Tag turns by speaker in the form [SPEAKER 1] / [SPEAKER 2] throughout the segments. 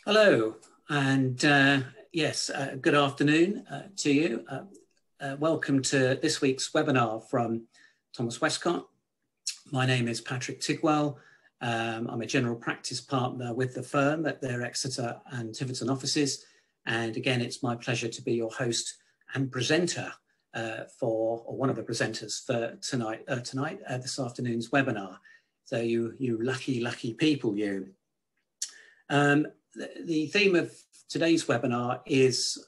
[SPEAKER 1] Hello, and yes, good afternoon to you. Welcome to this week's webinar from Thomas Westcott. My name is Patrick Tigwell. I'm a general practice partner with the firm at their Exeter and Tiverton offices. And again, it's my pleasure to be your host and presenter or one of the presenters for this afternoon's webinar. So you lucky people, you. The theme of today's webinar is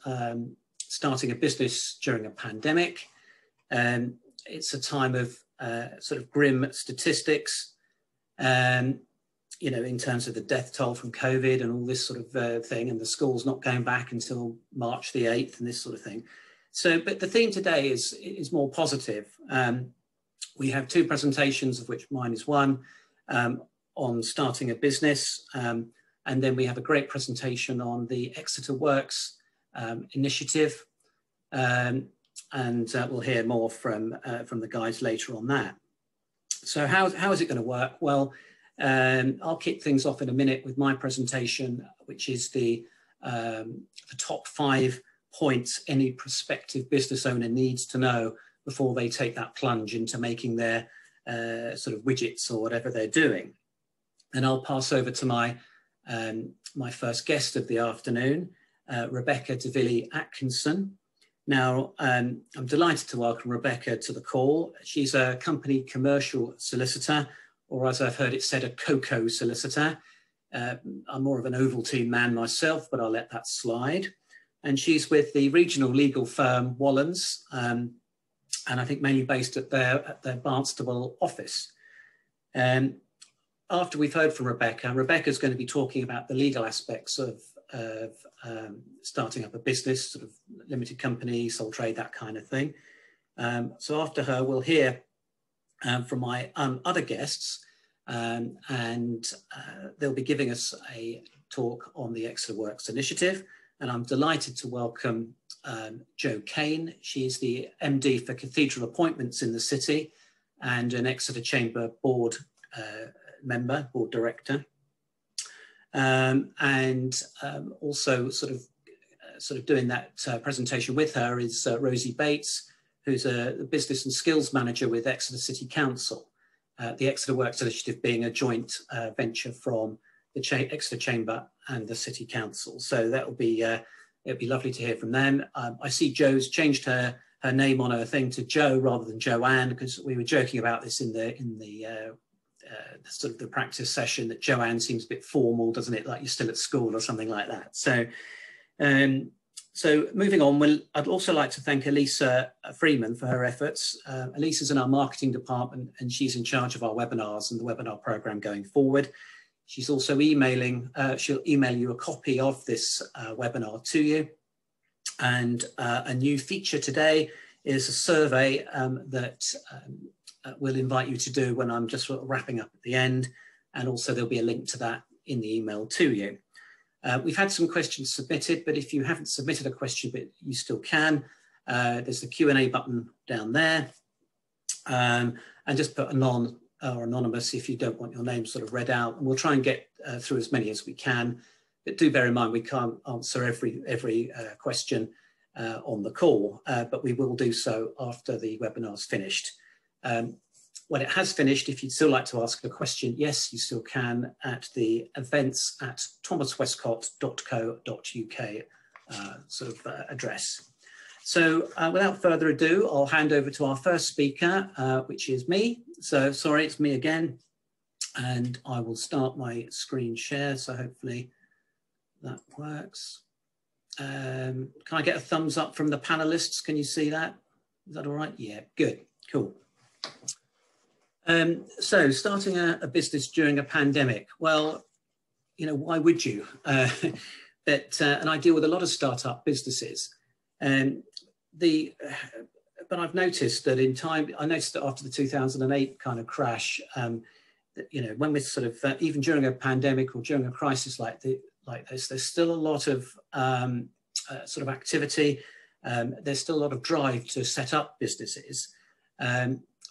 [SPEAKER 1] starting a business during a pandemic. It's a time of sort of grim statistics, you know, in terms of the death toll from COVID and all this sort of thing, and the schools not going back until March the 8th and this sort of thing. So, but the theme today is more positive. We have two presentations, of which mine is one, on starting a business. And then we have a great presentation on the Exeter Works initiative. And we'll hear more from the guys later on that. So how is it going to work? Well, I'll kick things off in a minute with my presentation, which is the top 5 points any prospective business owner needs to know before they take that plunge into making their sort of widgets or whatever they're doing. And I'll pass over to my first guest of the afternoon, Rebecca Devilly-Atkinson. Now, I'm delighted to welcome Rebecca to the call. She's a company commercial solicitor, or as I've heard it said, a COCO solicitor. I'm more of an Ovaltine man myself, but I'll let that slide. And she's with the regional legal firm Wollens, and I think mainly based at their Barnstable office. After we've heard from Rebecca, Rebecca's going to be talking about the legal aspects of starting up a business, sort of limited company, sole trade, that kind of thing. So after her, we'll hear from my other guests, and they'll be giving us a talk on the Exeter Works initiative. And I'm delighted to welcome Jo Kane. She's the MD for Cathedral Appointments in the City and an Exeter Chamber board member, board director, and also sort of doing that presentation with her is Rosie Bates, who's a business and skills manager with Exeter City Council, the Exeter Works Initiative being a joint venture from the Exeter Chamber and the City Council. So that'll be it'll be lovely to hear from them. I see Jo's changed her name on her thing to Jo rather than Joanne, because we were joking about this in the sort of the practice session, that Joanne seems a bit formal, doesn't it? Like you're still at school or something like that. So, so moving on, I'd also like to thank Elisa Freeman for her efforts. Elisa's in our marketing department and she's in charge of our webinars and the webinar program going forward. She's also emailing, she'll email you a copy of this webinar to you. And a new feature today is a survey that we'll invite you to do when I'm just sort of wrapping up at the end. And also there'll be a link to that in the email to you. We've had some questions submitted, but if you haven't submitted a question, but you still can, there's the Q&A button down there. And just put anon or anonymous if you don't want your name sort of read out. And we'll try and get through as many as we can. But do bear in mind, we can't answer every question on the call, but we will do so after the webinar's finished. When it has finished, if you'd still like to ask a question, yes, you still can at the events@thomaswestcott.co.uk sort of address. So without further ado, I'll hand over to our first speaker, which is me. So sorry, it's me again. And I will start my screen share. So hopefully that works. Can I get a thumbs up from the panelists? Can you see that? Is that all right? Yeah, good, cool. So starting a business during a pandemic, well, you know, why would you? And I deal with a lot of startup businesses. But I've noticed that I noticed that after the 2008 kind of crash, that, you know, when we're sort of, even during a pandemic or during a crisis like this, there's still a lot of sort of activity. There's still a lot of drive to set up businesses.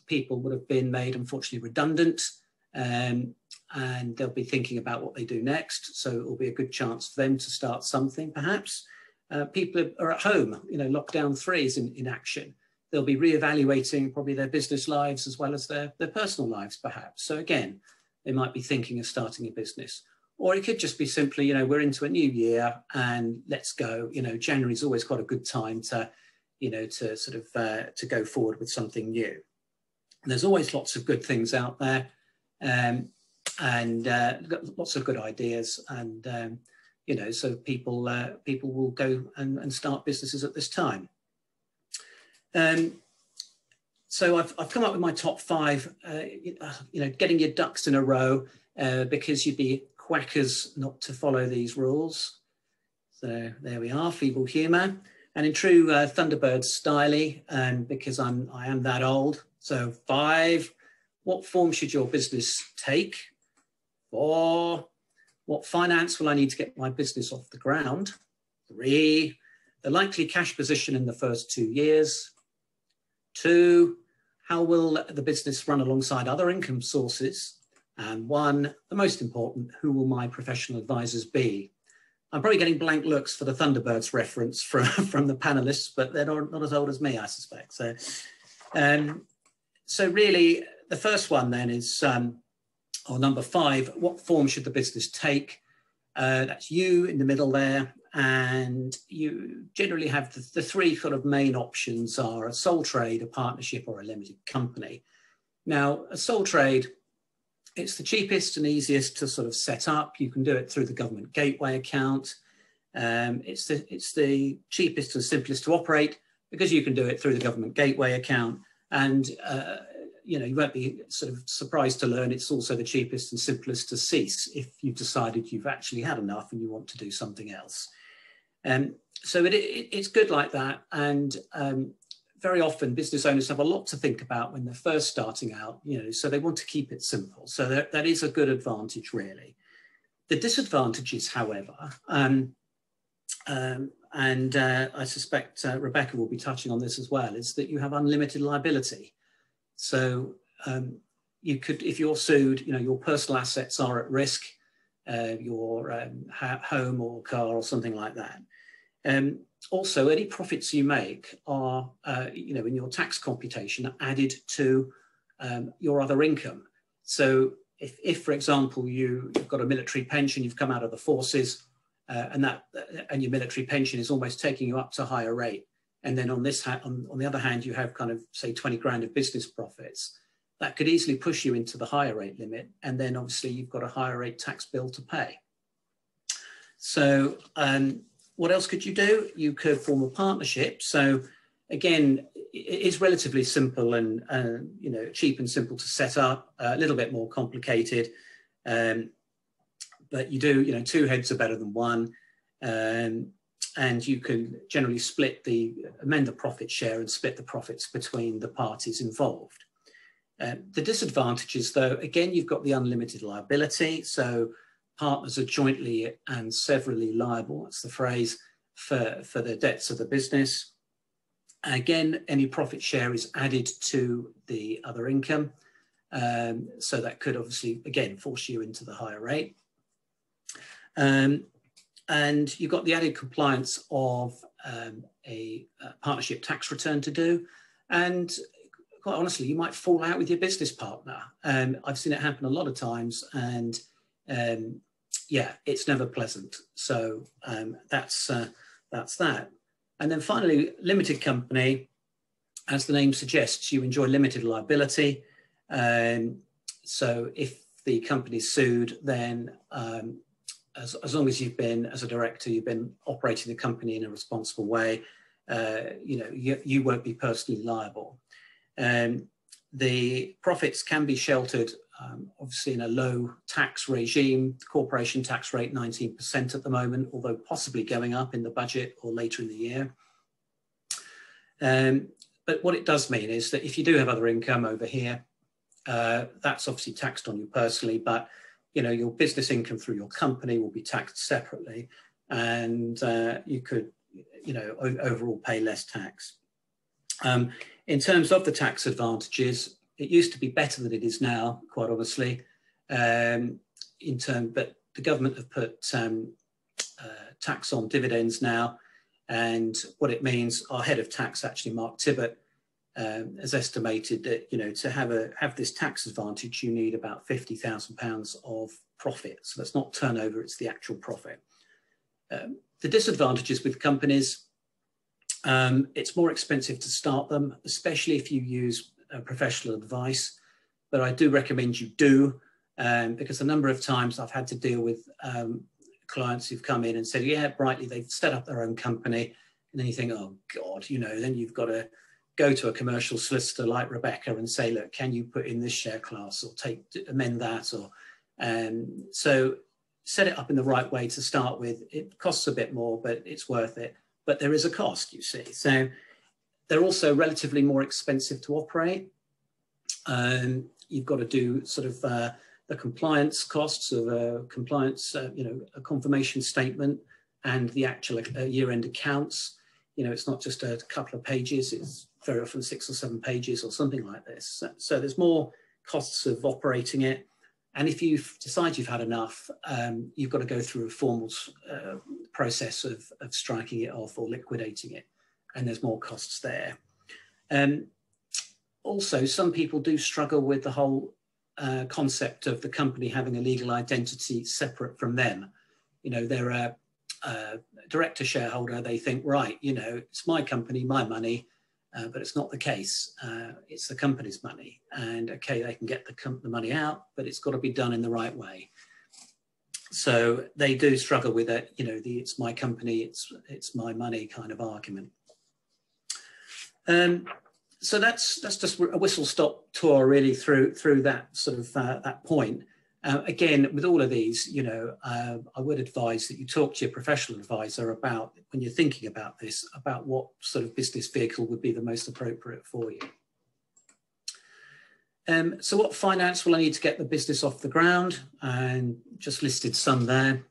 [SPEAKER 1] People would have been made, unfortunately, redundant. and they'll be thinking about what they do next. So it will be a good chance for them to start something, perhaps. People are at home, lockdown 3 is in action. They'll be reevaluating probably their business lives as well as their personal lives, perhaps. So again, they might be thinking of starting a business. Or it could just be simply, we're into a new year and let's go. January is always quite a good time to, to sort of to go forward with something new. And there's always lots of good things out there, and lots of good ideas. And so people will go and start businesses at this time. So I've come up with my top 5. Getting your ducks in a row, because you'd be quackers not to follow these rules. So there we are, feeble humour. And in true Thunderbird style, because I am that old. So 5, what form should your business take? 4, what finance will I need to get my business off the ground? 3, the likely cash position in the first 2 years. 2, how will the business run alongside other income sources? And 1, the most important, who will my professional advisors be? I'm probably getting blank looks for the Thunderbirds reference from the panelists, but they're not as old as me, I suspect. So, so really, the first one then is, or number 5, what form should the business take? That's you in the middle there. And you generally have the 3 sort of main options are a sole trade, a partnership, or a limited company. Now, a sole trade, it's the cheapest and easiest to sort of set up. You can do it through the government gateway account. It's the cheapest and simplest to operate because you can do it through the government gateway account. And you won't be sort of surprised to learn it's also the cheapest and simplest to cease if you've decided you've actually had enough and you want to do something else. So it's good like that. And very often business owners have a lot to think about when they're first starting out, so they want to keep it simple. So that is a good advantage, really. The disadvantages, however, and I suspect Rebecca will be touching on this as well, is that you have unlimited liability. So you could, if you're sued, your personal assets are at risk, your home or car or something like that. Also, any profits you make are, in your tax computation, are added to your other income. So if, for example, you've got a military pension, you've come out of the forces, and your military pension is almost taking you up to a higher rate, and then on the other hand, you have kind of, say, 20 grand of business profits, that could easily push you into the higher rate limit, and then obviously you've got a higher rate tax bill to pay. So what else could you do? You could form a partnership. So again, it is relatively simple and cheap and simple to set up, a little bit more complicated, but you do, 2 heads are better than 1. And you can generally amend the profit share and split the profits between the parties involved. The disadvantages, though, again, you've got the unlimited liability. So partners are jointly and severally liable, that's the phrase, for the debts of the business. Again, any profit share is added to the other income. So that could obviously, again, force you into the higher rate. And you've got the added compliance of a partnership tax return to do. And quite honestly, you might fall out with your business partner. I've seen it happen a lot of times, and yeah, it's never pleasant. So that's that. And then finally, limited company, as the name suggests, you enjoy limited liability. So if the company's sued, then as long as you've been, as a director, you've been operating the company in a responsible way, you won't be personally liable. The profits can be sheltered, obviously in a low tax regime, corporation tax rate 19% at the moment, although possibly going up in the budget or later in the year. But what it does mean is that if you do have other income over here, that's obviously taxed on you personally, but your business income through your company will be taxed separately, and you could, overall pay less tax. In terms of the tax advantages, it used to be better than it is now, quite honestly. but the government have put tax on dividends now, and what it means, our head of tax, actually Mark Tibbett, has estimated that, you know, to have this tax advantage, you need about £50,000 of profit. So that's not turnover, it's the actual profit. The disadvantages with companies, it's more expensive to start them, especially if you use professional advice. But I do recommend you do, because a number of times I've had to deal with clients who've come in and said, yeah, brightly, they've set up their own company. And then you think, oh God, you know, then you've got to go to a commercial solicitor like Rebecca and say, look, can you put in this share class or amend that? Or so set it up in the right way to start with. It costs a bit more, but it's worth it. But there is a cost, you see. So they're also relatively more expensive to operate. You've got to do sort of the compliance costs of a compliance, you know, a confirmation statement and the actual year-end accounts. You know, it's not just a couple of pages, it's very often 6 or 7 pages or something like this. So there's more costs of operating it. And if you decide you've had enough, you've got to go through a formal process of striking it off or liquidating it. And there's more costs there. Also, some people do struggle with the whole concept of the company having a legal identity separate from them. You know, they're a director shareholder, they think, right, you know, it's my company, my money, but it's not the case. It's the company's money. And okay, they can get the money out, but it's got to be done in the right way. So they do struggle with it, you know, it's my company, it's my money kind of argument. So that's just a whistle-stop tour really through that sort of that point. Again, with all of these, you know, I would advise that you talk to your professional advisor about, when you're thinking about this, about what sort of business vehicle would be the most appropriate for you. So what finance will I need to get the business off the ground? And just listed some there.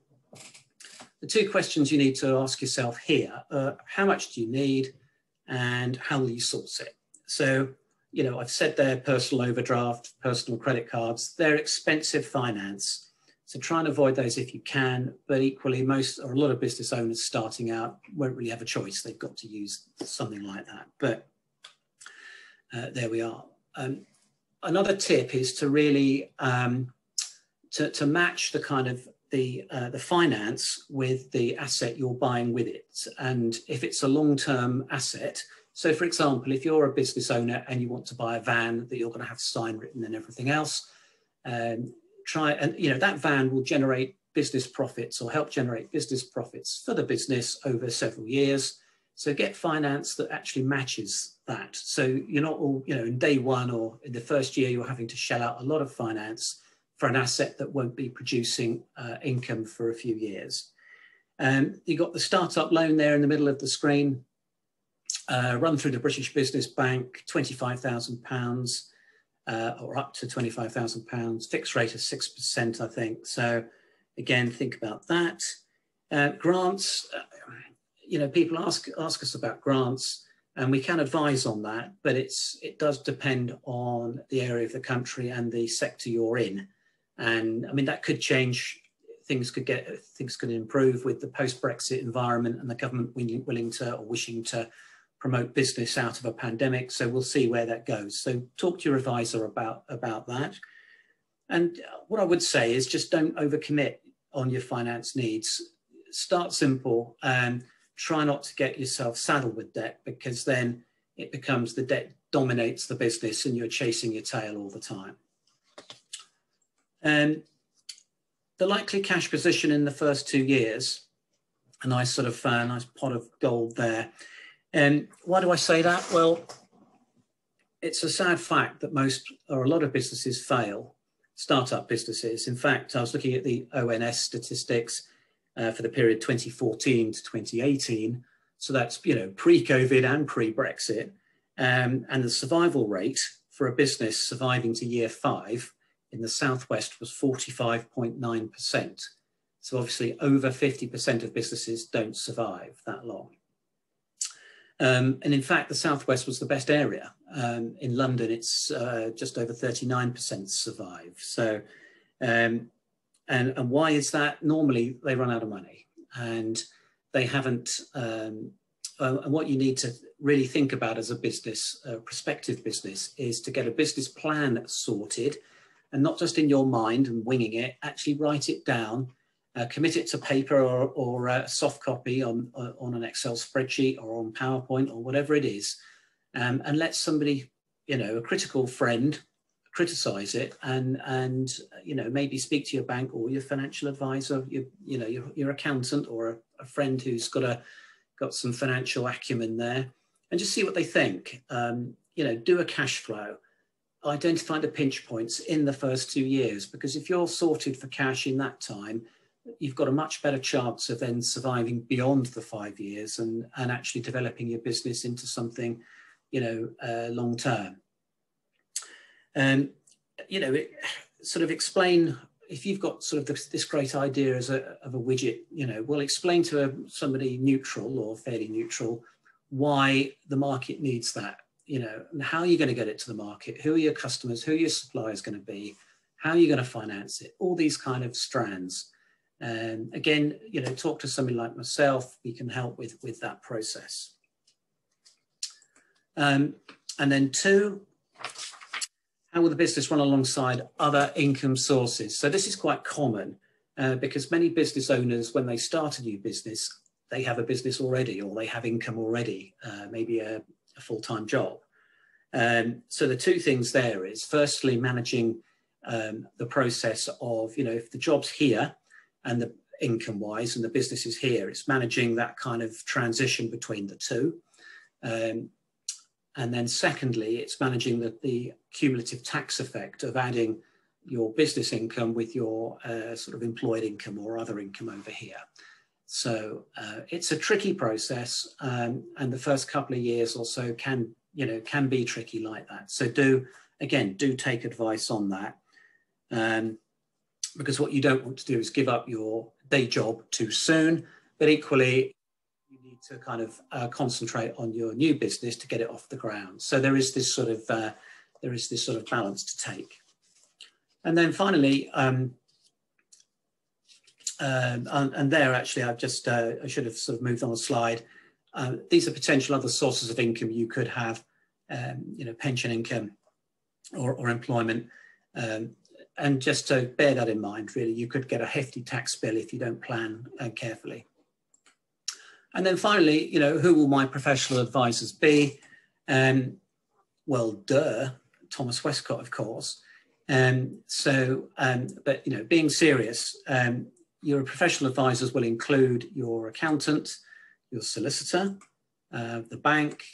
[SPEAKER 1] The 2 questions you need to ask yourself here are, how much do you need and how will you source it? So, you know, I've said there, personal overdraft, personal credit cards, they're expensive finance. So try and avoid those if you can, but equally most or a lot of business owners starting out won't really have a choice. They've got to use something like that, but there we are. Another tip is to really, to match the kind of the finance with the asset you're buying with it. And if it's a long-term asset, so for example, if you're a business owner and you want to buy a van that you're going to have sign written and everything else, try and, you know, that van will generate business profits or help generate business profits for the business over several years. So get finance that actually matches that. So you're not all, you know, in day one or in the first year, you're having to shell out a lot of finance for an asset that won't be producing income for a few years. You've got the startup loan there in the middle of the screen. Run through the British Business Bank, £25,000 or up to £25,000, fixed rate of 6%, I think. So again, think about that. Grants, you know, people ask us about grants, and we can advise on that, but it does depend on the area of the country and the sector you're in. And I mean, that could change. Things could improve with the post-Brexit environment and the government willing to or wishing to promote business out of a pandemic. So we'll see where that goes. So talk to your advisor about that. And what I would say is just don't overcommit on your finance needs. Start simple and try not to get yourself saddled with debt, because then it becomes the debt dominates the business and you're chasing your tail all the time. And the likely cash position in the first 2 years, a nice sort of nice pot of gold there. And why do I say that? Well, it's a sad fact that most or a lot of businesses fail, startup businesses. In fact, I was looking at the ONS statistics for the period 2014 to 2018. So that's, you know, pre-COVID and pre-Brexit. And the survival rate for a business surviving to year 5 in the Southwest was 45.9%. So obviously over 50% of businesses don't survive that long. And in fact, the Southwest was the best area. In London, it's just over 39% survive. So And why is that? Normally they run out of money, and they haven't, and what you need to really think about as a business, prospective business, is to get a business plan sorted, and not just in your mind and winging it, actually write it down, commit it to paper or a soft copy on an Excel spreadsheet or on PowerPoint or whatever it is, and let somebody, you know, a critical friend, criticize it, and you know, maybe speak to your bank or your financial advisor, your accountant, or a friend who's got some financial acumen there, and just see what they think. You know, do a cash flow, identify the pinch points in the first 2 years, because if you're sorted for cash in that time, you've got a much better chance of then surviving beyond the 5 years and actually developing your business into something, you know, long term. You know, sort of explain, if you've got sort of this great idea of a widget, you know, well, explain to somebody neutral or fairly neutral why the market needs that, you know, and how are you going to get it to the market? Who are your customers? Who are your suppliers going to be? How are you going to finance it? All these kind of strands. Again, you know, talk to somebody like myself. We can help with that process. And then 2, how will the business run alongside other income sources? So this is quite common because many business owners, when they start a new business, they have a business already, or they have income already, maybe a full-time job. So the 2 things there is, firstly, managing the process of, you know, if the job's here and the income-wise and the business is here, it's managing that kind of transition between the 2. And then secondly, it's managing the cumulative tax effect of adding your business income with your sort of employed income or other income over here. So it's a tricky process, and the first couple of years or so can be tricky like that. So do take advice on that, because what you don't want to do is give up your day job too soon, but equally you need to kind of concentrate on your new business to get it off the ground. So there is this sort of balance to take. And then finally, and there actually I've just I should have sort of moved on a slide. These are potential other sources of income you could have, you know, pension income or employment. And just to bear that in mind, really, you could get a hefty tax bill if you don't plan carefully. And then finally, you know, who will my professional advisors be? Well, Thomas Westcott, of course. But, you know, being serious, your professional advisors will include your accountant, your solicitor, the bank,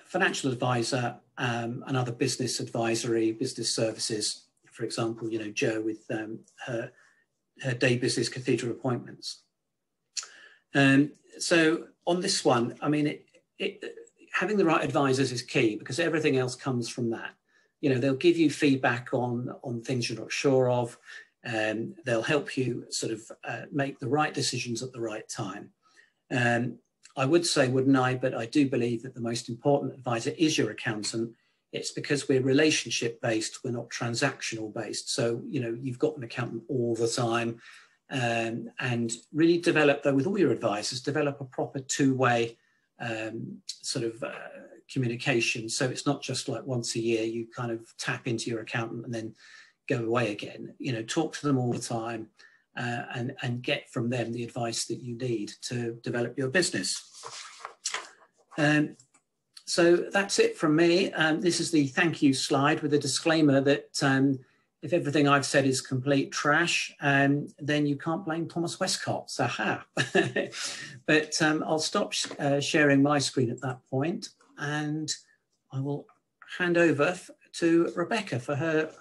[SPEAKER 1] financial advisor, and other business advisory, business services. For example, you know, Jo with her day business cathedral appointments. So on this one, I mean, having the right advisors is key, because everything else comes from that. You know, they'll give you feedback on things you're not sure of, and they'll help you sort of make the right decisions at the right time. I would say, wouldn't I, but I do believe that the most important advisor is your accountant. It's because we're relationship based, we're not transactional based. So, you know, you've got an accountant all the time, and really develop, though, with all your advisors, develop a proper 2-way sort of communication. So it's not just like once a year you kind of tap into your accountant and then go away again. You know, talk to them all the time, and get from them the advice that you need to develop your business. So that's it from me. This is the thank you slide with a disclaimer that if everything I've said is complete trash, then you can't blame Thomas Westcott. So, but I'll stop sharing my screen at that point, and I will hand over to Rebecca for her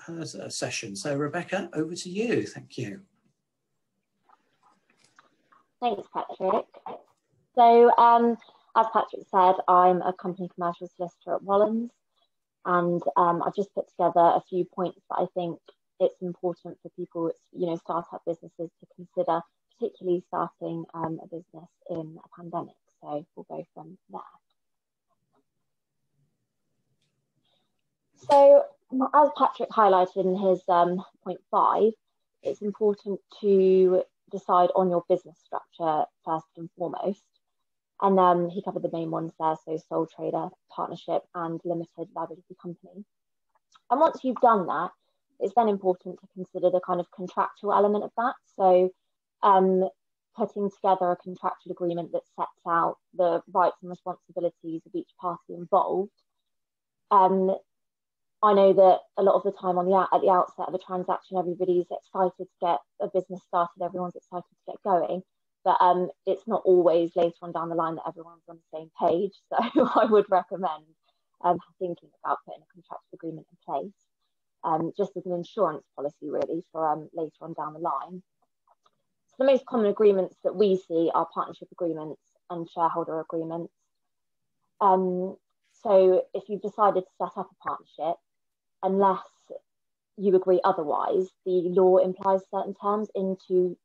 [SPEAKER 1] session. So, Rebecca, over to you. Thank you.
[SPEAKER 2] Thanks, Patrick. So, as Patrick said, I'm a company commercial solicitor at Wollens, and I've just put together a few points that I think it's important for people, you know, startup businesses to consider, particularly starting a business in a pandemic. So we'll go from there. So as Patrick highlighted in his point 5, it's important to decide on your business structure first and foremost. And he covered the main ones there, so sole trader, partnership, and limited liability company. And once you've done that, it's then important to consider the kind of contractual element of that. So putting together a contractual agreement that sets out the rights and responsibilities of each party involved. I know that a lot of the time at the outset of a transaction, everybody's excited to get a business started, everyone's excited to get going, but it's not always later on down the line that everyone's on the same page. So I would recommend thinking about putting a contractual agreement in place, just as an insurance policy really for later on down the line. So the most common agreements that we see are partnership agreements and shareholder agreements. So if you've decided to set up a partnership, unless you agree otherwise, the law implies certain terms into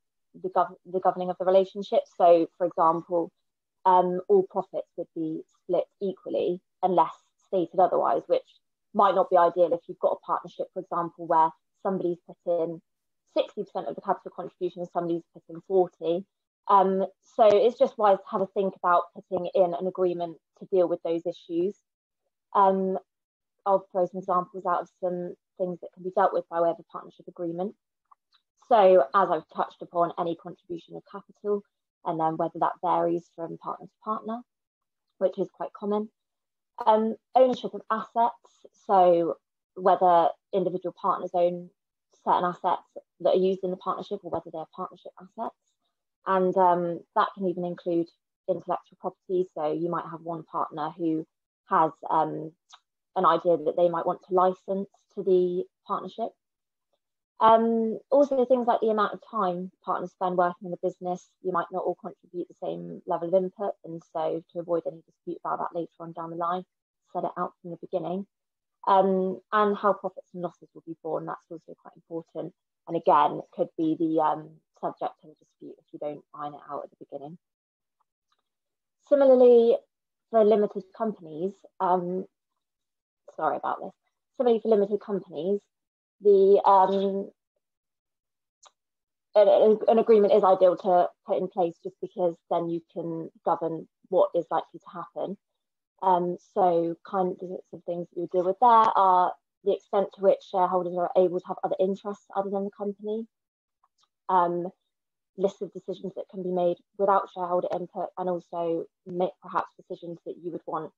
[SPEAKER 2] the governing of the relationship. So, for example, all profits would be split equally unless stated otherwise, which might not be ideal if you've got a partnership, for example, where somebody's put in 60% of the capital contribution and somebody's put in 40. So it's just wise to have a think about putting in an agreement to deal with those issues. I'll throw some examples out of some things that can be dealt with by way of a partnership agreement. So as I've touched upon, any contribution of capital, and then whether that varies from partner to partner, which is quite common. Ownership of assets, so whether individual partners own certain assets that are used in the partnership or whether they're partnership assets. And that can even include intellectual property. So you might have one partner who has an idea that they might want to license to the partnership. Also things like the amount of time partners spend working in the business. You might not all contribute the same level of input, and so to avoid any dispute about that later on down the line, set it out from the beginning. And how profits and losses will be borne, that's also quite important, and again could be the subject of a dispute if you don't iron it out at the beginning. Similarly, for limited companies, sorry about this. Similarly, for limited companies, the an agreement is ideal to put in place just because then you can govern what is likely to happen. So kind of things that you deal with there are the extent to which shareholders are able to have other interests other than the company, list of decisions that can be made without shareholder input, and also perhaps decisions that you would want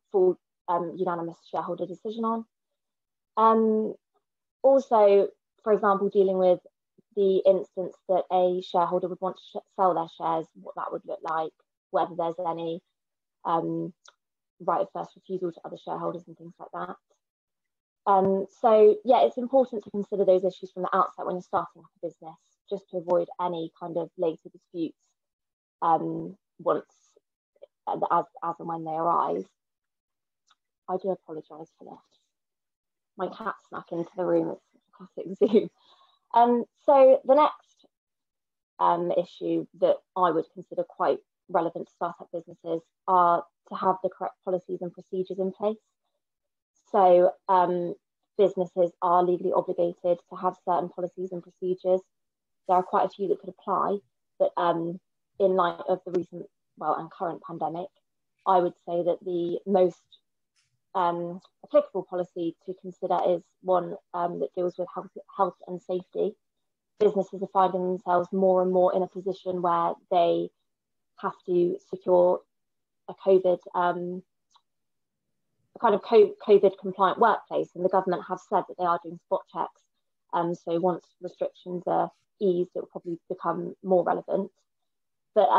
[SPEAKER 2] full unanimous shareholder decision on. Also, for example, dealing with the instance that a shareholder would want to sell their shares, what that would look like, whether there's any right of first refusal to other shareholders and things like that. So yeah, it's important to consider those issues from the outset when you're starting up a business, just to avoid any kind of later disputes once as and when they arise. I do apologise for this. My cat snuck into the room. It's a classic zoo. So the next issue that I would consider quite relevant to startup businesses are to have the correct policies and procedures in place. So businesses are legally obligated to have certain policies and procedures. There are quite a few that could apply, but in light of the recent, and current pandemic, I would say that the most applicable policy to consider is one that deals with health and safety. Businesses are finding themselves more and more in a position where they have to secure a COVID compliant workplace, and the government have said that they are doing spot checks. So once restrictions are eased, it will probably become more relevant. But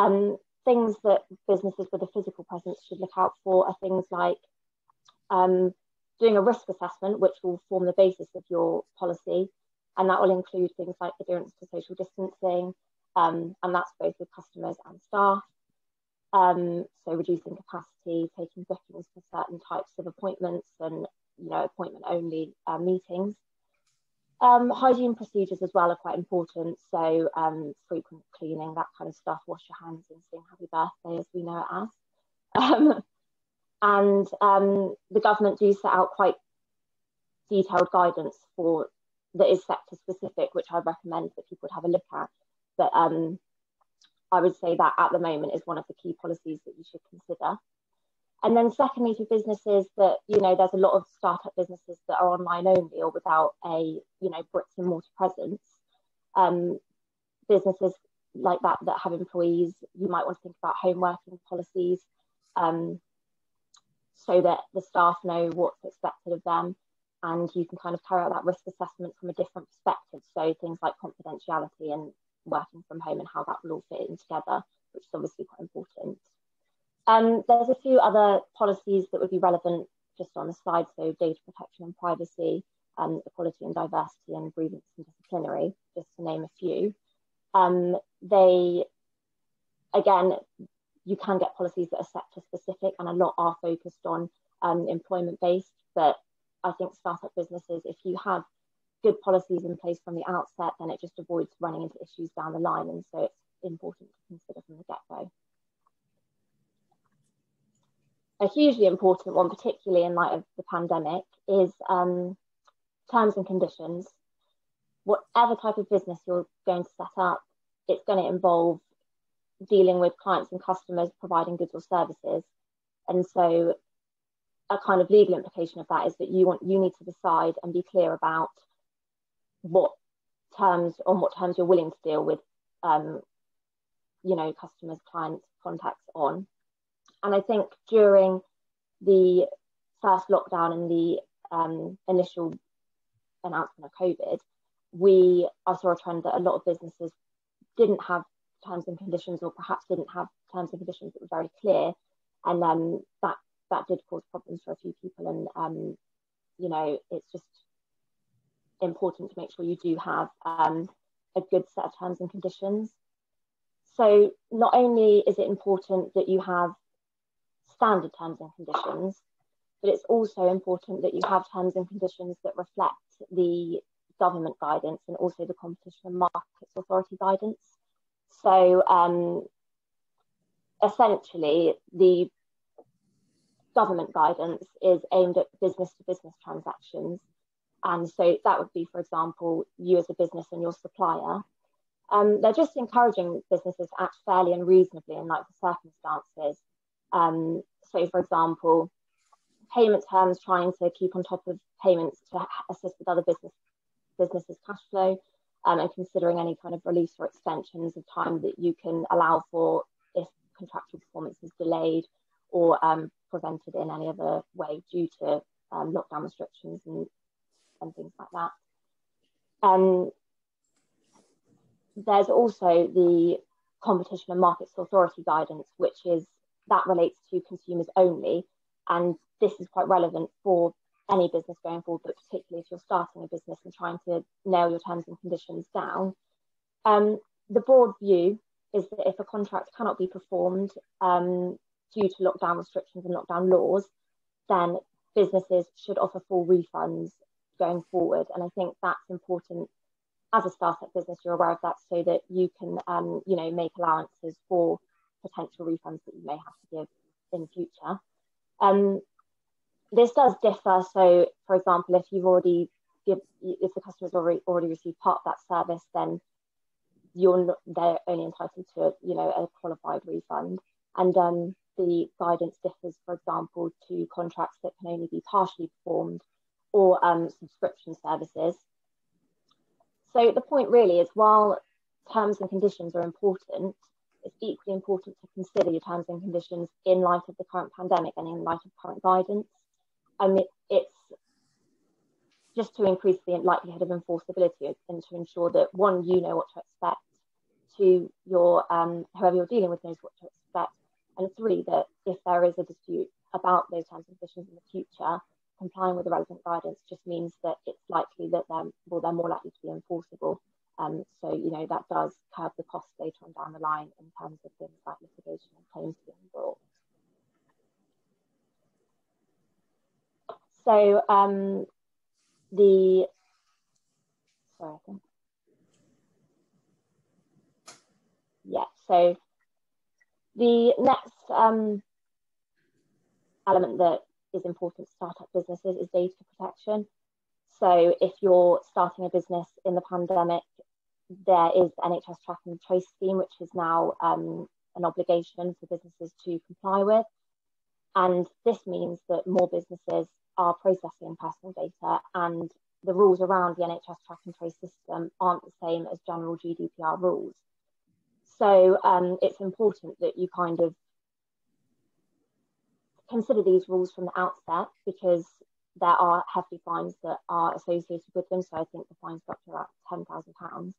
[SPEAKER 2] things that businesses with a physical presence should look out for are things like doing a risk assessment, which will form the basis of your policy, and that will include things like adherence to social distancing, and that's both with customers and staff. So reducing capacity, taking bookings for certain types of appointments and appointment only meetings. Hygiene procedures as well are quite important, so frequent cleaning, that kind of stuff, wash your hands and sing happy birthday as we know it as. And the government do set out quite detailed guidance for that is sector specific, which I'd recommend that people would have a look at. But I would say that at the moment is one of the key policies that you should consider. And then secondly, for businesses that, there's a lot of startup businesses that are online only or without a, bricks and mortar presence. Businesses like that have employees, you might want to think about home working policies, so that the staff know what's expected of them, and you can kind of carry out that risk assessment from a different perspective. So things like confidentiality and working from home and how that will all fit in together, which is obviously quite important. There's a few other policies that would be relevant just on the side, so data protection and privacy, equality and diversity, and grievance and disciplinary, just to name a few. Again, you can get policies that are sector specific, and a lot are focused on employment based, but I think startup businesses, if you have good policies in place from the outset, then it just avoids running into issues down the line, and so it's important to consider from the get-go. A hugely important one, particularly in light of the pandemic, is terms and conditions. Whatever type of business you're going to set up, it's going to involve dealing with clients and customers, providing goods or services. And so a kind of legal implication of that is that you need to decide and be clear about what terms you're willing to deal with, customers, clients, contacts on. And I think during the first lockdown and the initial announcement of COVID, I saw a trend that a lot of businesses didn't have terms and conditions, or perhaps didn't have terms and conditions that were very clear, and that did cause problems for a few people. And it's just important to make sure you do have a good set of terms and conditions. So not only is it important that you have standard terms and conditions, but it's also important that you have terms and conditions that reflect the government guidance and also the Competition and Markets Authority guidance. So essentially, the government guidance is aimed at business-to-business transactions. And so that would be, for example, you as a business and your supplier. They're just encouraging businesses to act fairly and reasonably in light of the circumstances. So, for example, payment terms, trying to keep on top of payments to assist with other businesses' cash flow, and considering any kind of release or extensions of time that you can allow for if contractual performance is delayed or prevented in any other way due to lockdown restrictions and things like that. There's also the Competition and Markets Authority guidance, that relates to consumers only, and this is quite relevant for any business going forward, but particularly if you're starting a business and trying to nail your terms and conditions down. The broad view is that if a contract cannot be performed due to lockdown restrictions and lockdown laws, then businesses should offer full refunds going forward. And I think that's important. As a startup business, you're aware of that, so that you can, make allowances for potential refunds that you may have to give in the future. This does differ. So, for example, if the customer's already received part of that service, then they're only entitled to a qualified refund. And the guidance differs, for example, to contracts that can only be partially performed or subscription services. So the point really is, while terms and conditions are important, it's equally important to consider your terms and conditions in light of the current pandemic and in light of current guidance. It's just to increase the likelihood of enforceability and to ensure that, one, you know what to expect, two, whoever you're dealing with knows what to expect, and three, that if there is a dispute about those terms and conditions in the future, complying with the relevant guidance just means that it's likely that they're more likely to be enforceable. So, that does curb the costs later on down the line in terms of things like litigation and claims being brought. So so the next element that is important to startup businesses is data protection. So if you're starting a business in the pandemic, there is the NHS Track and Trace scheme, which is now an obligation for businesses to comply with. And this means that more businesses are processing personal data, and the rules around the NHS Track and Trace system aren't the same as general GDPR rules. So it's important that you kind of consider these rules from the outset, because there are hefty fines that are associated with them. So I think the fines go up to about £10,000.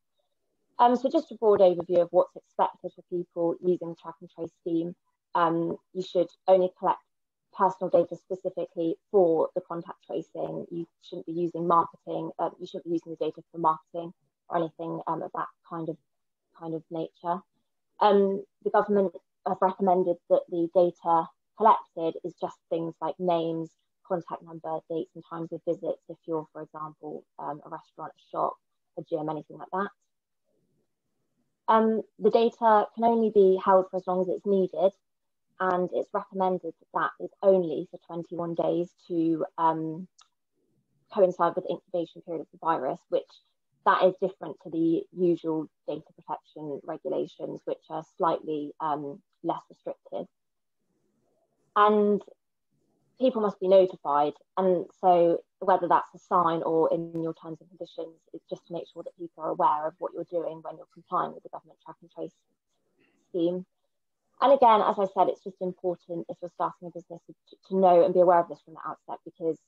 [SPEAKER 2] So just a broad overview of what's expected for people using the Track and Trace scheme. You should only collect personal data specifically for the contact tracing. You shouldn't be using marketing. You shouldn't be using the data for marketing or anything of that kind of nature. The government have recommended that the data collected is just things like names, contact number, dates and times of visits, if you're, for example, a restaurant, a shop, a gym, anything like that. The data can only be held for as long as it's needed, and it's recommended that is only for 21 days to coincide with the incubation period of the virus, which that is different to the usual data protection regulations, which are slightly less restrictive. And people must be notified. And so whether that's a sign or in your terms and conditions, it's just to make sure that people are aware of what you're doing when you're complying with the government Track and Trace scheme. And again, as I said, it's just important if you're starting a business to know and be aware of this from the outset, because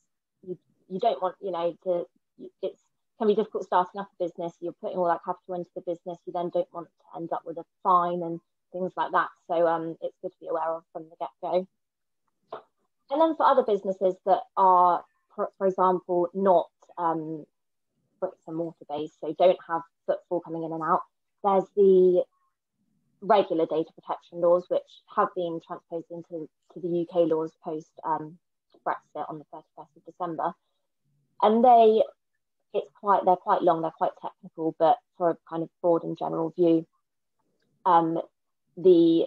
[SPEAKER 2] you don't want, it can be difficult starting up a business. You're putting all that capital into the business. You then don't want to end up with a fine and things like that. So it's good to be aware of from the get-go. And then for other businesses that are, for example, not bricks and mortar based, so don't have footfall coming in and out, there's the regular data protection laws, which have been transposed into the UK laws post Brexit on the 31st of December. And they're quite long, they're quite technical, but for a kind of broad and general view, the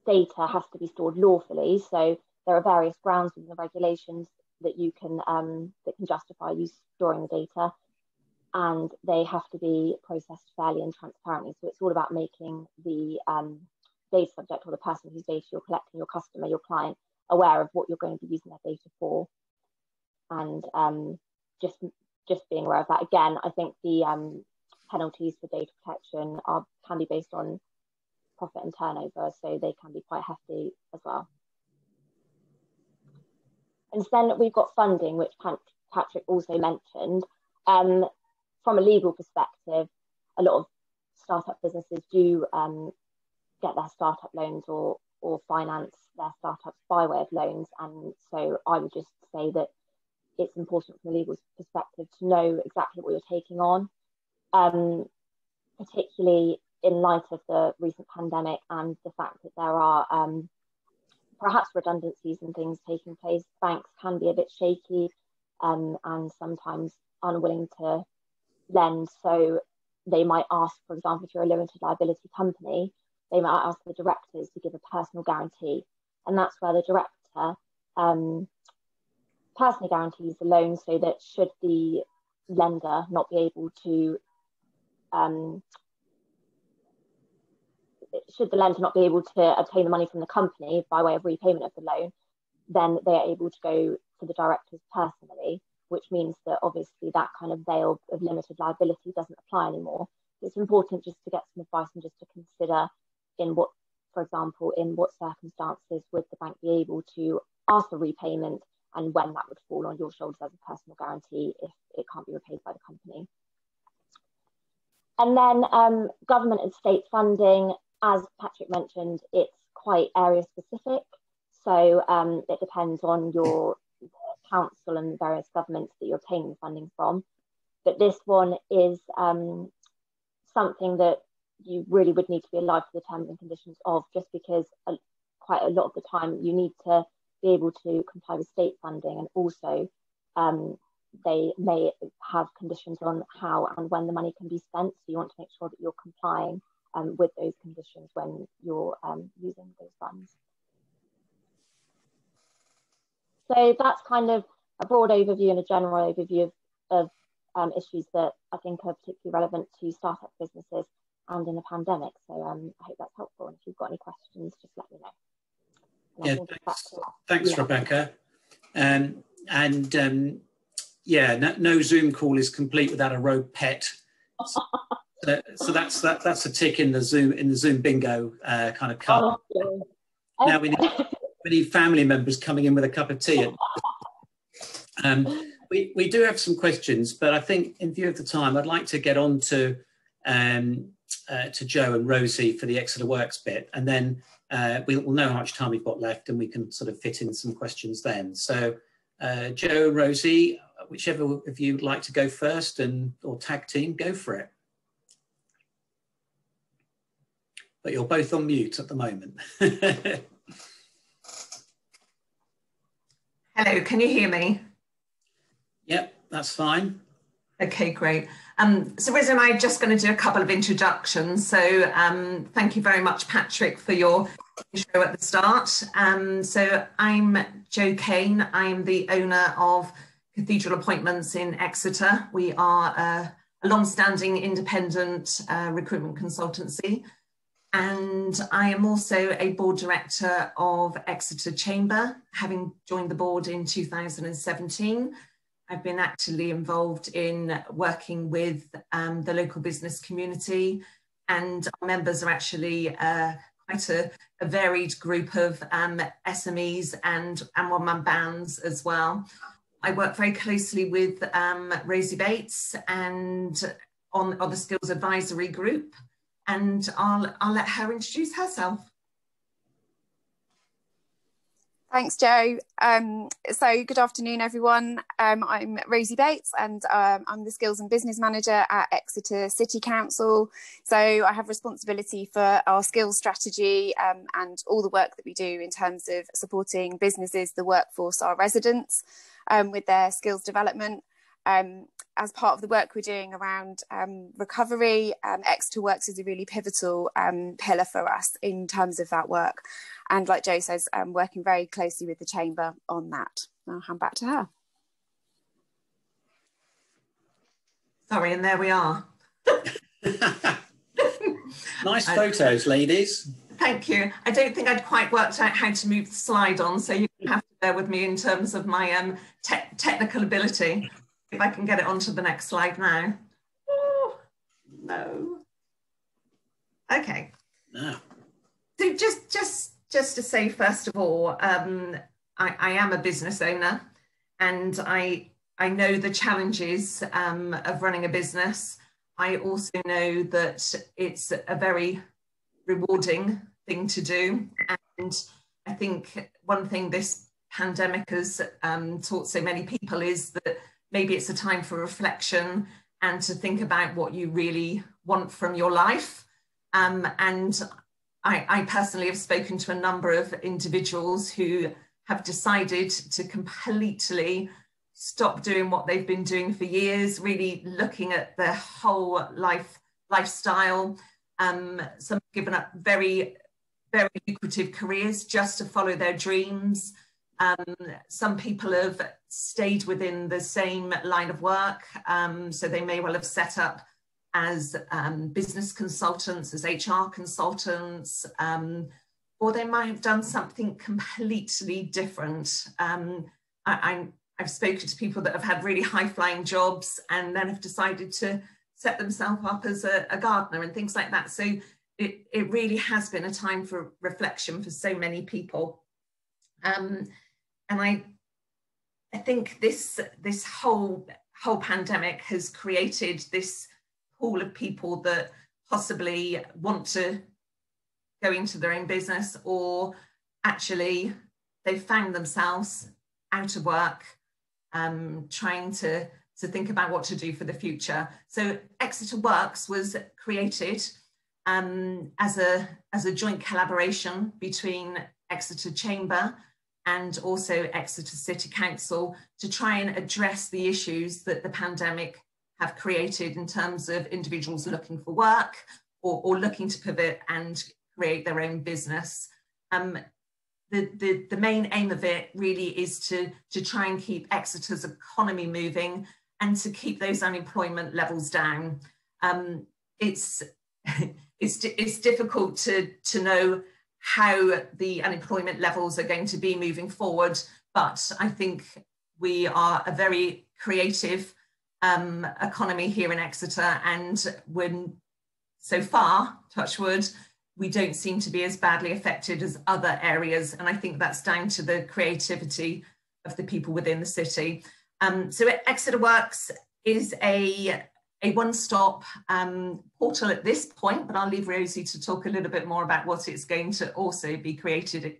[SPEAKER 2] data has to be stored lawfully. So there are various grounds within the regulations that you can that can justify you storing the data, and they have to be processed fairly and transparently. So it's all about making the data subject, or the person whose data you're collecting, your customer, your client, aware of what you're going to be using their data for, and just being aware of that. Again, I think the penalties for data protection can be based on profit and turnover, so they can be quite hefty as well. And then we've got funding, which Patrick also mentioned. From a legal perspective, a lot of startup businesses do get their startup loans or finance their startups by way of loans. And so I would just say that it's important from a legal perspective to know exactly what you're taking on, particularly in light of the recent pandemic and the fact that there are perhaps redundancies and things taking place. Banks can be a bit shaky and sometimes unwilling to lend. So they might ask, for example, if you're a limited liability company, they might ask the directors to give a personal guarantee. And that's where the director personally guarantees the loan, so that should the lender not be able to obtain the money from the company by way of repayment of the loan, then they are able to go to the directors personally, which means that obviously that kind of veil of limited liability doesn't apply anymore. It's important just to get some advice and just to consider for example, in what circumstances would the bank be able to ask for repayment, and when that would fall on your shoulders as a personal guarantee if it can't be repaid by the company. And then government and state funding, as Patrick mentioned, it's quite area specific. So it depends on your council and various governments that you're obtaining funding from. But this one is something that you really would need to be alive to the terms and conditions of, just because quite a lot of the time you need to be able to comply with state funding, and also they may have conditions on how and when the money can be spent. So you want to make sure that you're complying with those conditions when you're using those funds. So that's kind of a broad overview and a general overview of issues that I think are particularly relevant to startup businesses and in a pandemic. So I hope that's helpful. And if you've got any questions, just let me know.
[SPEAKER 1] Yeah, thanks, Rebecca. Yeah, no Zoom call is complete without a rogue pet. So that's a tick in the Zoom bingo kind of card. Now we need family members coming in with a cup of tea. We do have some questions, but I think in view of the time, I'd like to get on to Joe and Rosie for the Exeter Works bit, and then we'll know how much time we've got left, and we can sort of fit in some questions then. So Joe, Rosie, whichever of you would like to go first, or tag team, go for it. But you're both on mute at the moment.
[SPEAKER 3] Hello, can you hear me?
[SPEAKER 2] Yep, that's fine.
[SPEAKER 3] Okay, great. So Riz and I are just going to do a couple of introductions. So thank you very much, Patrick, for your intro at the start. So I'm Jo Kane. I'm the owner of Cathedral Appointments in Exeter. We are a long-standing independent recruitment consultancy. And I am also a board director of Exeter Chamber, having joined the board in 2017. I've been actively involved in working with the local business community, and our members are actually quite a varied group of SMEs and one-man bands as well. I work very closely with Rosie Bates and on the Skills Advisory Group, and I'll let her introduce herself.
[SPEAKER 4] Thanks, Jo. So good afternoon, everyone. I'm Rosie Bates, and I'm the Skills and Business Manager at Exeter City Council. So I have responsibility for our skills strategy and all the work that we do in terms of supporting businesses, the workforce, our residents with their skills development. As part of the work we're doing around recovery, Exeter Works is a really pivotal pillar for us in terms of that work. And like Jo says, working very closely with the Chamber on that. I'll hand back to her.
[SPEAKER 3] Sorry, and there we are.
[SPEAKER 1] Nice photos, ladies.
[SPEAKER 3] Thank you. I don't think I'd quite worked out how to move the slide on, so you have to bear with me in terms of my technical ability. If I can get it onto the next slide now. Oh, no. Okay. No. So just to say, first of all, I am a business owner, and I know the challenges of running a business. I also know that it's a very rewarding thing to do. And I think one thing this pandemic has taught so many people is that maybe it's a time for reflection and to think about what you really want from your life. And I personally have spoken to a number of individuals who have decided to completely stop doing what they've been doing for years, really looking at their whole lifestyle. Some have given up very, very lucrative careers just to follow their dreams. Some people have stayed within the same line of work, so they may well have set up as business consultants, as HR consultants, or they might have done something completely different. I've spoken to people that have had really high-flying jobs and then have decided to set themselves up as a gardener and things like that. So it really has been a time for reflection for so many people. And I think this whole pandemic has created this pool of people that possibly want to go into their own business, or actually they've found themselves out of work, trying to think about what to do for the future. So Exeter Works was created as a joint collaboration between Exeter Chamber and also Exeter City Council to try and address the issues that the pandemic have created in terms of individuals looking for work or looking to pivot and create their own business. The the main aim of it really is to try and keep Exeter's economy moving and to keep those unemployment levels down. It's difficult to know how the unemployment levels are going to be moving forward, but I think we are a very creative economy here in Exeter, and when so far, touch wood, we don't seem to be as badly affected as other areas, and I think that's down to the creativity of the people within the city. So Exeter Works is a one-stop portal at this point, but I'll leave Rosie to talk a little bit more about what it's going to also be created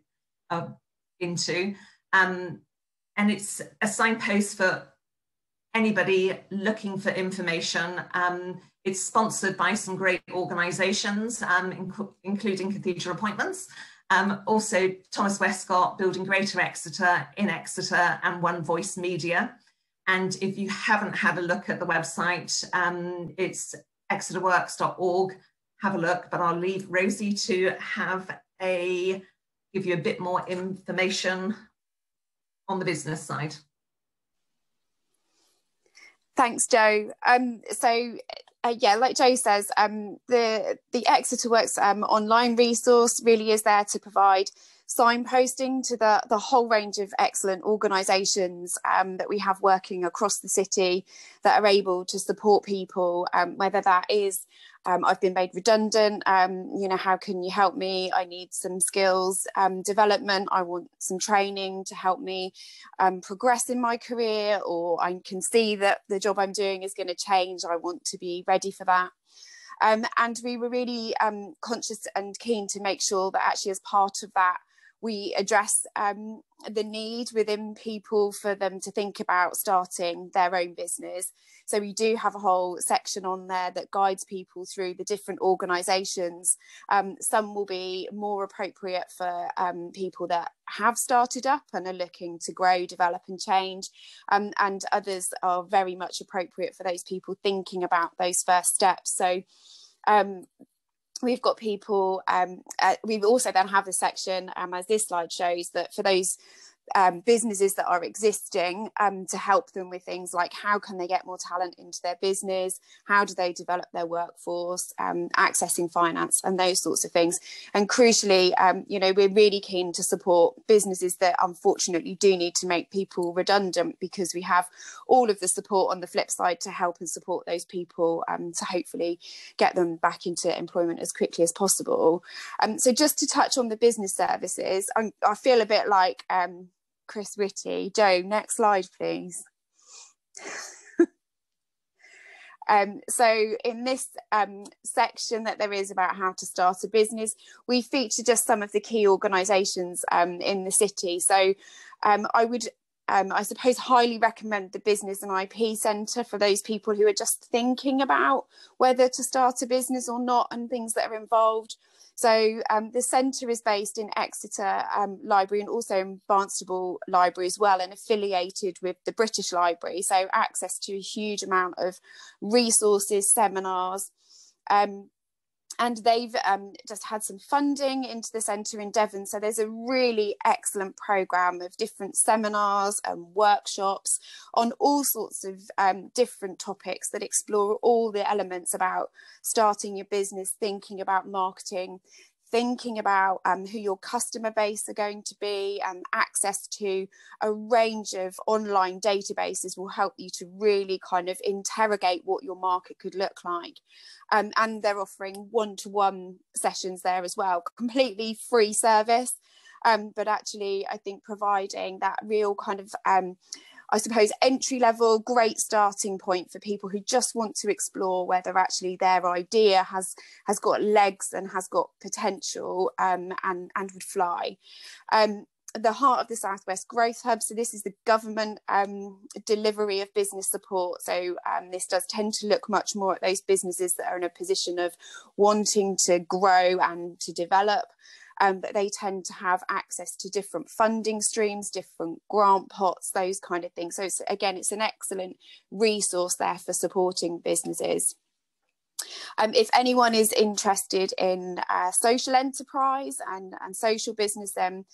[SPEAKER 3] into. And it's a signpost for anybody looking for information. It's sponsored by some great organisations, including Cathedral Appointments. Also Thomas Westcott, Building Greater Exeter in Exeter, and One Voice Media. And if you haven't had a look at the website, it's exeterworks.org. Have a look, but I'll leave Rosie to give you a bit more information on the business side.
[SPEAKER 4] Thanks, Jo. Yeah, like Jo says, the Exeter Works online resource really is there to provide signposting to the whole range of excellent organisations that we have working across the city that are able to support people, whether that is I've been made redundant, you know, how can you help me? I need some skills development, I want some training to help me progress in my career, or I can see that the job I'm doing is going to change, I want to be ready for that. And we were really conscious and keen to make sure that actually as part of that we address the need within people for them to think about starting their own business. So we do have a whole section on there that guides people through the different organisations. Some will be more appropriate for people that have started up and are looking to grow, develop and change. And others are very much appropriate for those people thinking about those first steps. So we've got people, we also then have a section, as this slide shows, that for those businesses that are existing, to help them with things like how can they get more talent into their business, how do they develop their workforce, accessing finance and those sorts of things. And crucially, you know, we're really keen to support businesses that unfortunately do need to make people redundant, because we have all of the support on the flip side to help and support those people to hopefully get them back into employment as quickly as possible. So just to touch on the business services, I feel a bit like Chris Whitty. Jo, next slide, please. So in this section that there is about how to start a business, we feature just some of the key organisations in the city. So I would, I suppose, highly recommend the Business and IP Centre for those people who are just thinking about whether to start a business or not and things that are involved. So the centre is based in Exeter Library and also in Barnstable Library as well, and affiliated with the British Library. So access to a huge amount of resources, seminars. And they've just had some funding into the centre in Devon. So there's a really excellent programme of different seminars and workshops on all sorts of different topics that explore all the elements about starting your business, thinking about marketing, thinking about who your customer base are going to be, and access to a range of online databases will help you to really kind of interrogate what your market could look like. And they're offering one-to-one sessions there as well, completely free service. But actually, I think providing that real kind of, I suppose, entry level, great starting point for people who just want to explore whether actually their idea has got legs and has got potential and would fly. The heart of the Southwest Growth Hub. So this is the government delivery of business support. So this does tend to look much more at those businesses that are in a position of wanting to grow and to develop. But they tend to have access to different funding streams, different grant pots, those kind of things. So it's an excellent resource there for supporting businesses. If anyone is interested in social enterprise and social business, then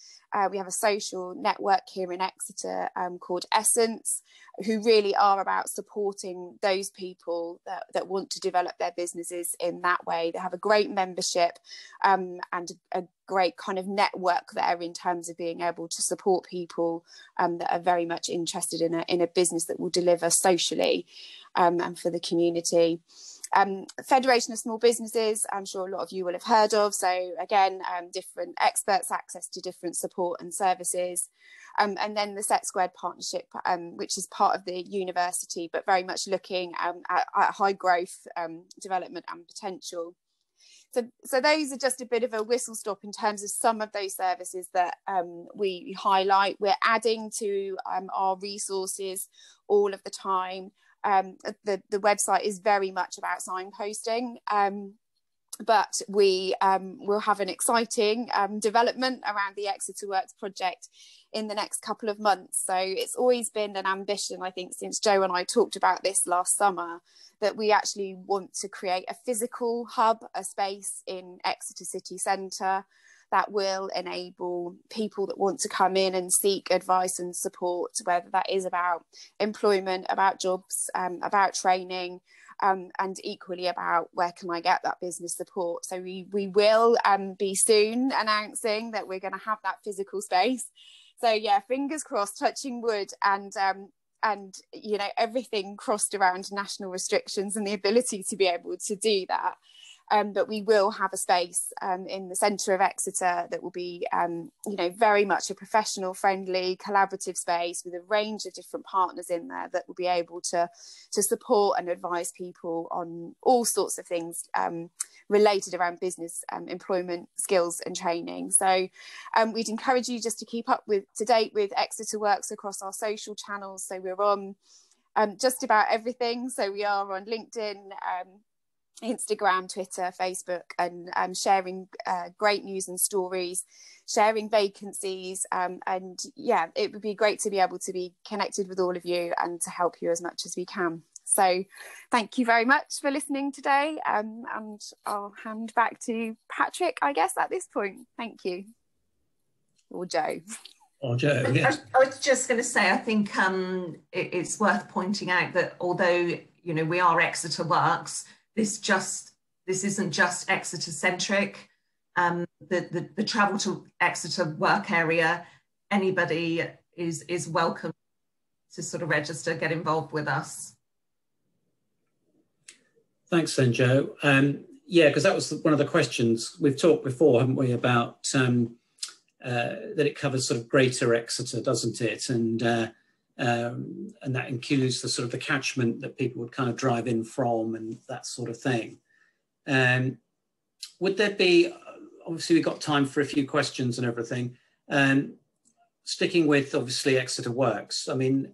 [SPEAKER 4] we have a social network here in Exeter called Essence, who really are about supporting those people that want to develop their businesses in that way. They have a great membership and a great kind of network there in terms of being able to support people that are very much interested in a business that will deliver socially and for the community. Federation of Small Businesses, I'm sure a lot of you will have heard of. So again, different experts, access to different support and services. And then the Set Squared Partnership, which is part of the university, but very much looking at high growth development and potential. So those are just a bit of a whistle stop in terms of some of those services that we highlight. We're adding to our resources all of the time. The website is very much about signposting, but we will have an exciting development around the Exeter Works project in the next couple of months. So it's always been an ambition, I think, since Joe and I talked about this last summer, that we actually want to create a physical hub, a space in Exeter city centre that will enable people that want to come in and seek advice and support, whether that is about employment, about jobs, about training, and equally about where can I get that business support. So we will be soon announcing that we're going to have that physical space. So yeah, fingers crossed, touching wood, and you know, everything crossed around national restrictions and the ability to be able to do that. But we will have a space in the centre of Exeter that will be, you know, very much a professional, friendly, collaborative space with a range of different partners in there that will be able to support and advise people on all sorts of things related around business, employment, skills and training. So we'd encourage you just to keep up to date with Exeter Works across our social channels. So we're on just about everything. So we are on LinkedIn, Instagram, Twitter, Facebook, and sharing great news and stories, sharing vacancies, and yeah, it would be great to be able to be connected with all of you and to help you as much as we can. So thank you very much for listening today, and I'll hand back to Patrick, I guess, at this point. Thank you. Or Joe.
[SPEAKER 1] Or Joe, yes.
[SPEAKER 3] I was just going to say, I think it's worth pointing out that although, you know, we are Exeter Works, this isn't just Exeter centric. The travel to Exeter work area, anybody is welcome to sort of register, get involved with us.
[SPEAKER 1] Thanks then, Joe. Yeah, because that was one of the questions we've talked before, haven't we, about that it covers sort of greater Exeter, doesn't it? And that includes the sort of the catchment that people would kind of drive in from and that sort of thing. Would there be, obviously we've got time for a few questions and everything, sticking with obviously Exeter Works, I mean,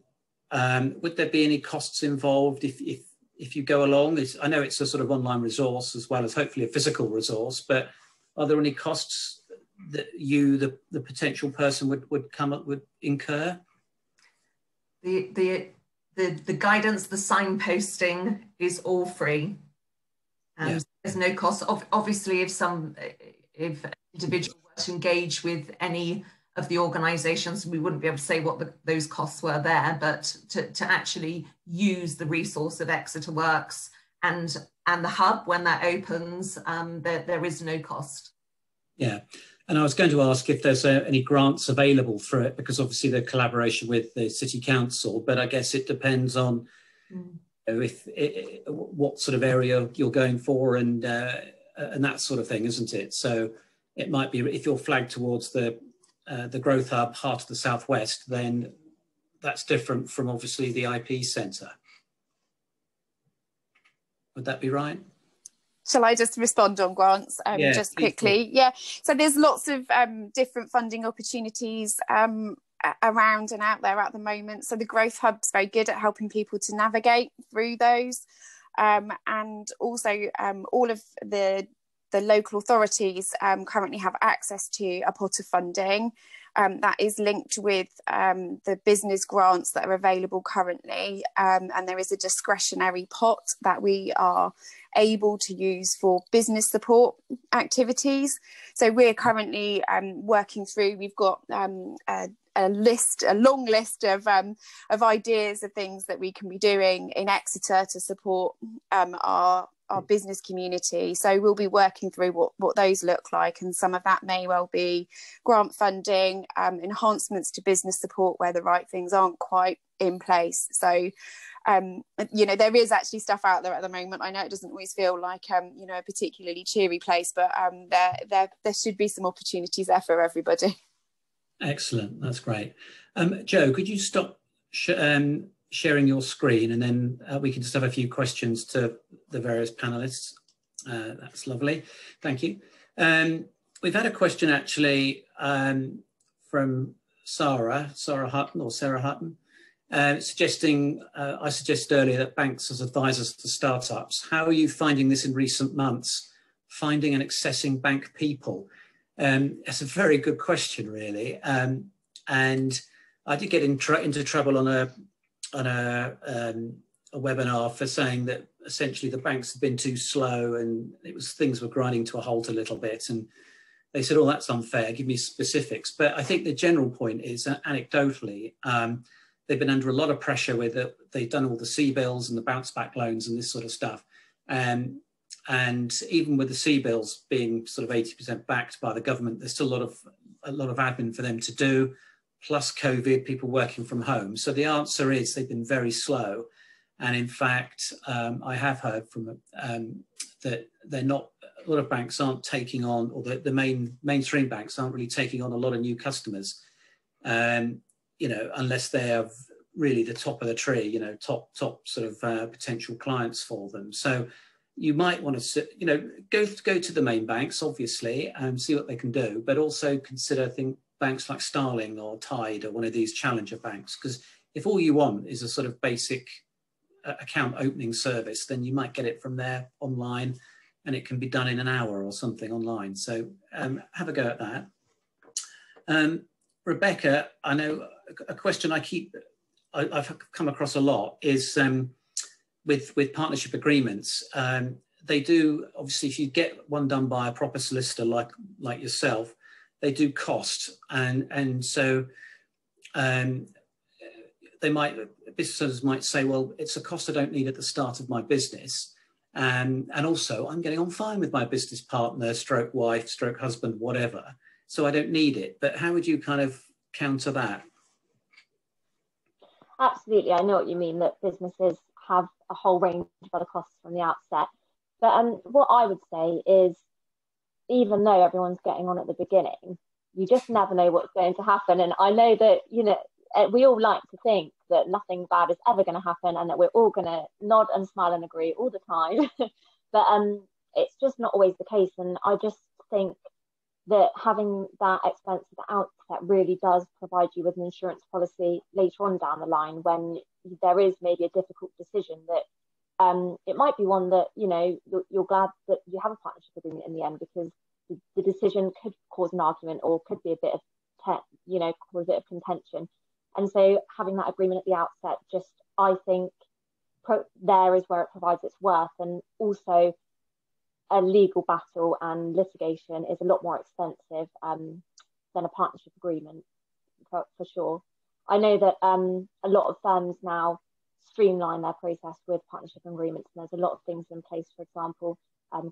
[SPEAKER 1] would there be any costs involved if you go along? I know it's a sort of online resource as well as hopefully a physical resource, but are there any costs that you, the potential person would incur?
[SPEAKER 3] The guidance, the signposting is all free.
[SPEAKER 1] Yeah.
[SPEAKER 3] There's no cost. Obviously, if individual were to engage with any of the organisations, we wouldn't be able to say what those costs were there, but to actually use the resource of Exeter Works and the hub when that opens, there is no cost. Yeah.
[SPEAKER 1] And I was going to ask if there's any grants available for it, because obviously the collaboration with the City Council, but I guess it depends on what sort of area you're going for and that sort of thing, isn't it? So it might be if you're flagged towards the Growth Hub, Heart of the Southwest, then that's different from obviously the IP centre. Would that be right?
[SPEAKER 4] Shall I just respond on grants just quickly? Yeah, so there's lots of different funding opportunities around and out there at the moment. So the Growth Hub's very good at helping people to navigate through those. And also all of the local authorities currently have access to a pot of funding. that is linked with the business grants that are available currently, and there is a discretionary pot that we are able to use for business support activities. So we're currently working through, we've got a long list of ideas of things that we can be doing in Exeter to support our business community. So we'll be working through what those look like, and some of that may well be grant funding, enhancements to business support where the right things aren't quite in place. So there is actually stuff out there at the moment. I know it doesn't always feel like a particularly cheery place, but there should be some opportunities there for everybody. Excellent, that's great.
[SPEAKER 1] Jo, could you stop sharing your screen, and then we can just have a few questions to the various panelists. That's lovely, thank you. We've had a question actually from Sarah Hutton, suggesting, I suggested earlier that banks as advisors to startups. How are you finding this in recent months, finding and accessing bank people? It's a very good question, really. And I did get into trouble on a webinar for saying that essentially the banks had been too slow, and things were grinding to a halt a little bit. And they said, "Oh, that's unfair. Give me specifics." But I think the general point is, anecdotally, they've been under a lot of pressure with it. They've done all the C-bills and the bounce back loans and this sort of stuff. And even with the C-bills being sort of 80% backed by the government, there's still a lot of admin for them to do, plus COVID, people working from home. So the answer is they've been very slow. And in fact, I have heard from that they're not, a lot of banks aren't taking on, or the mainstream banks aren't really taking on a lot of new customers, unless they are really the top of the tree, top sort of potential clients for them. So you might want to, go to the main banks, obviously, and see what they can do, but also consider banks like Starling or Tide or one of these challenger banks, because if all you want is a sort of basic account opening service, then you might get it from there online, and it can be done in an hour or something online. So have a go at that. Rebecca, I know a question I've come across a lot is with partnership agreements. They do, obviously, if you get one done by a proper solicitor like yourself, they do cost, and so business owners might say, well, it's a cost I don't need at the start of my business, and also I'm getting on fine with my business partner, stroke wife, stroke husband, whatever, so I don't need it. But how would you kind of counter that?
[SPEAKER 2] Absolutely, I know what you mean, that businesses have a whole range of other costs from the outset. But what I would say is, even though everyone's getting on at the beginning, you just never know what's going to happen. And I know that, we all like to think that nothing bad is ever going to happen, and that we're all going to nod and smile and agree all the time. But it's just not always the case. And I just think that having that expense at the outset really does provide you with an insurance policy later on down the line, when there is maybe a difficult decision that it might be one that, you're glad that you have a partnership agreement in the end, because the decision could cause an argument or could be a bit of, cause a bit of contention. And so having that agreement at the outset, I think there is where it provides its worth. And also, a legal battle and litigation is a lot more expensive than a partnership agreement, for sure. I know that a lot of firms now streamline their process with partnership agreements, and there's a lot of things in place, for example,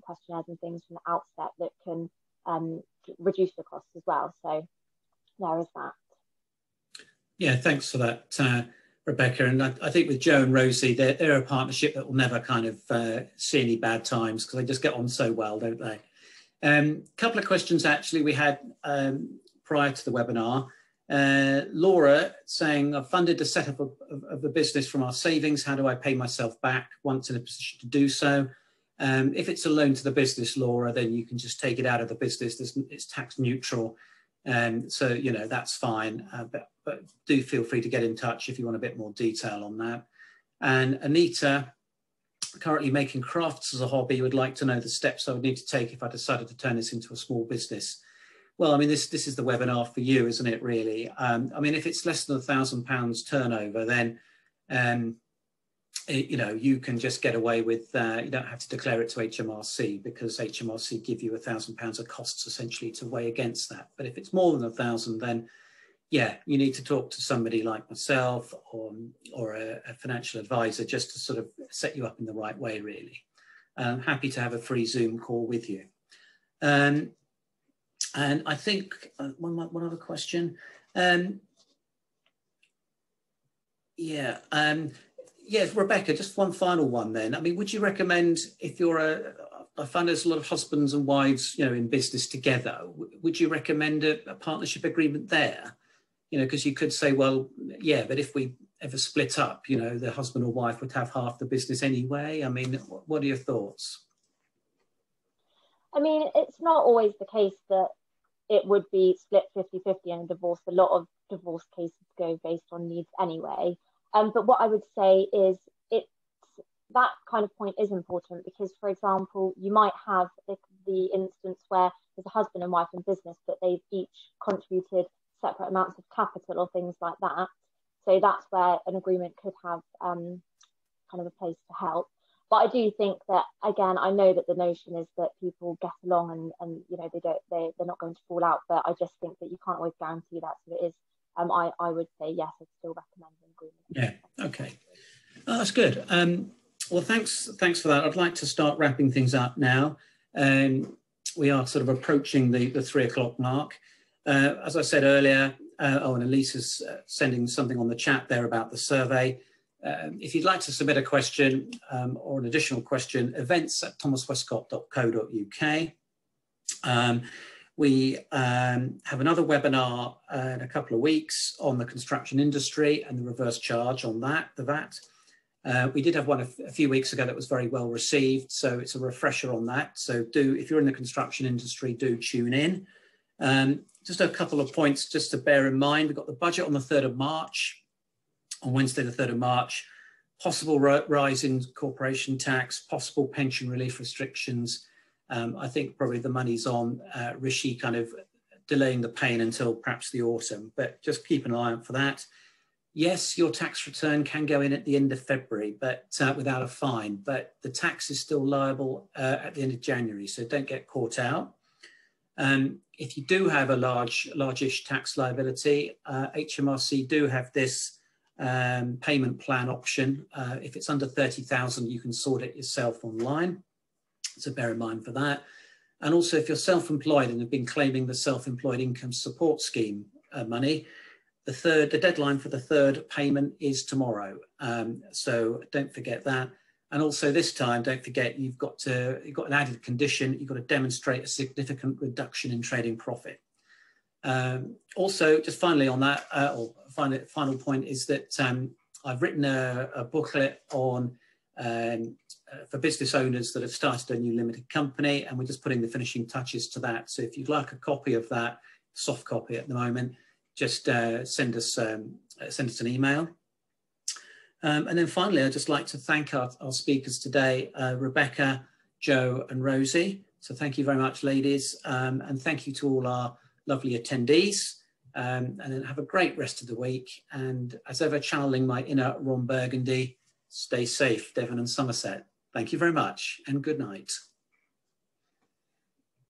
[SPEAKER 2] questionnaires and things from the outset that can reduce the costs as well. So there is that.
[SPEAKER 1] Yeah, thanks for that, Rebecca. And I think with Jo and Rosie, they're a partnership that will never kind of see any bad times, because they just get on so well, don't they? Couple of questions actually we had prior to the webinar. Laura saying, I've funded the setup of the business from our savings. How do I pay myself back once in a position to do so? If it's a loan to the business, Laura, then you can just take it out of the business. It's tax neutral. So, that's fine. But do feel free to get in touch if you want a bit more detail on that. And Anita, currently making crafts as a hobby, would like to know the steps I would need to take if I decided to turn this into a small business. Well, I mean, this is the webinar for you, isn't it, really? I mean, if it's less than £1,000 turnover, then, you know, you can just get away with, you don't have to declare it to HMRC, because HMRC give you £1,000 of costs essentially to weigh against that. But if it's more than 1,000, then yeah, you need to talk to somebody like myself or a financial advisor just to sort of set you up in the right way, really. I'm happy to have a free Zoom call with you. And I think one other question. Yes, Rebecca, just one final one then. I mean, would you recommend, if you're I find there's a lot of husbands and wives, you know, in business together, would you recommend a partnership agreement there? You know, because you could say, well, yeah, but if we ever split up, you know, the husband or wife would have half the business anyway. I mean, what are your thoughts?
[SPEAKER 2] I mean, it's not always the case that it would be split 50-50 in a divorce. A lot of divorce cases go based on needs anyway. But what I would say is that kind of point is important, because, for example, you might have the instance where there's a husband and wife in business, but they've each contributed separate amounts of capital or things like that. So that's where an agreement could have kind of a place to help. But I do think that, again, I know that the notion is that people get along and you know, they're not going to fall out, but I just think that you can't always guarantee that. So it is, I would say yes, I'd still recommend an agreement.
[SPEAKER 1] Yeah, okay. Oh, that's good. Well, thanks for that. I'd like to start wrapping things up now. We are sort of approaching the 3 o'clock mark. As I said earlier, and Elisa's sending something on the chat there about the survey. If you'd like to submit a question or an additional question, events@thomaswestcott.co.uk. We have another webinar in a couple of weeks on the construction industry and the reverse charge on that, the VAT. We did have one a few weeks ago that was very well received, so it's a refresher on that. So if you're in the construction industry, do tune in. Just a couple of points just to bear in mind. We've got the budget on the 3rd of March, on Wednesday the 3rd of March, possible rise in corporation tax, possible pension relief restrictions. I think probably the money's on Rishi kind of delaying the pain until perhaps the autumn, but just keep an eye out for that. Yes, your tax return can go in at the end of February, but without a fine, but the tax is still liable at the end of January, so don't get caught out. If you do have a large-ish tax liability, HMRC do have this payment plan option. If it's under 30,000, you can sort it yourself online. So bear in mind for that. And also, if you're self-employed and have been claiming the self-employed income support scheme money, the deadline for the 3rd payment is tomorrow. So don't forget that. And also this time, don't forget, you've got an added condition. You've got to demonstrate a significant reduction in trading profit. Also, just finally on that, or final point is that I've written a booklet on for business owners that have started a new limited company, and we're just putting the finishing touches to that. So if you'd like a copy of that, soft copy at the moment, just send us an email. And then finally, I'd just like to thank our speakers today, Rebecca, Joe and Rosie. So thank you very much, ladies. And thank you to all our lovely attendees. And then have a great rest of the week. And as ever, channeling my inner Ron Burgundy, stay safe, Devon and Somerset. Thank you very much and good night.